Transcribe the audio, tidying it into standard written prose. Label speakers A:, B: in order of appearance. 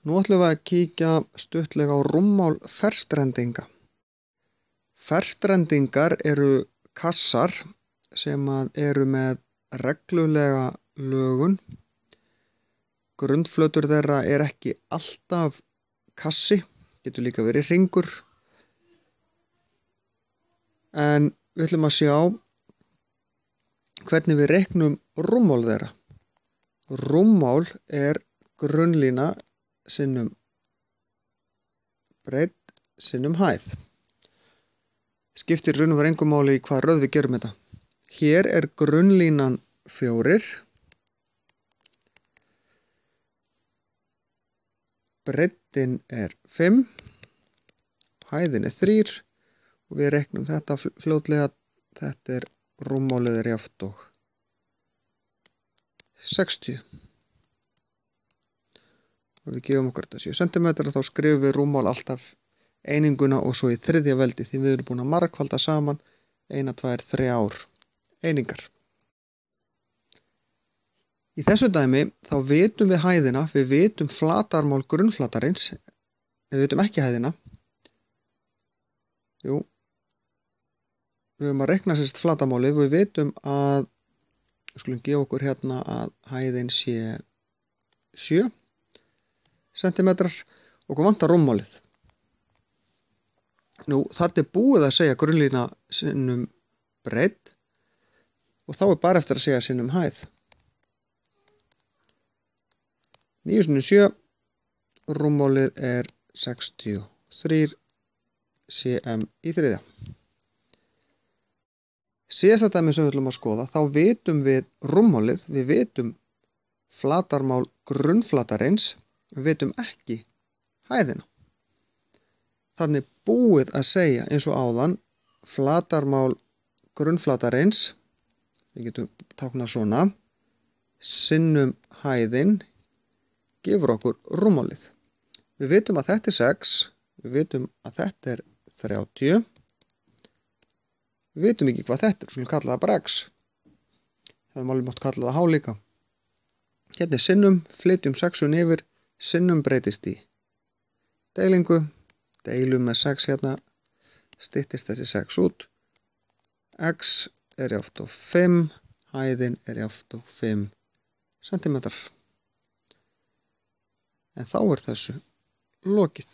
A: Nú ætlum við að kíkja stuttlega á rúmmál ferstrendinga. Ferstrendingar eru kassar sem eru með reglulega lögun. Grundflötur þeirra er ekki alltaf kassi, getur líka verið hringur. En við ætlum að sjá hvernig við reiknum rúmmál þeirra. Rúmmál er grunnlína sinnum breidd sinnum hæð. Skiptir raun og veru engu máli í hvað röð við gerum þetta. Hér er grunnlínan 4, breiddin er 5, hæðin er 3 og við reiknum þetta fljótlega. Þetta er rúmmálið er jafnt og 60. Og við gefum okkur þetta 7 cm, þá skrifum við rúmmál alltaf eininguna og svo í þriðja veldi því við erum búin að margfalda saman 1, 2, 3 einingar. Í þessu dæmi þá vitum við hæðina, við vitum flatarmál grunnflatarins, við vitum ekki hæðina. Jú, við höfum að reikna sérst flatarmáli, við vitum að, við skulum gefa okkur hérna að hæðin sé 7 cm og hvað vantar rúmmálið. Nú, þarna er búið að segja grunnlína sinnum breidd og þá er bara eftir að segja sinnum hæð. 9 sinnum 7, rúmmálið er 63 cm í þriðja. Síðasta dæmi sem við ætlum að skoða, þá vitum við rúmmálið, við vitum flatarmál grunnflatarins, við vitum ekki hæðina. Þannig búið að segja eins og áðan flatarmál grunnflatarins, við getum táknað svona, sinnum hæðin gefur okkur rúmmálið. Við vitum að þetta er 6, við vitum að þetta er 30, við vitum ekki hvað þetta er, við skulum kalla það bara x. Það er alveg mátt kalla það h líka. Hérna er sinnum, flytjum 6 yfir, sinnum breytist í deilingu, deilum með 6 hérna, styttist þessi 6 út. X er jafnt á 5, hæðin er jafnt á 5 cm. En þá er þessu lokið.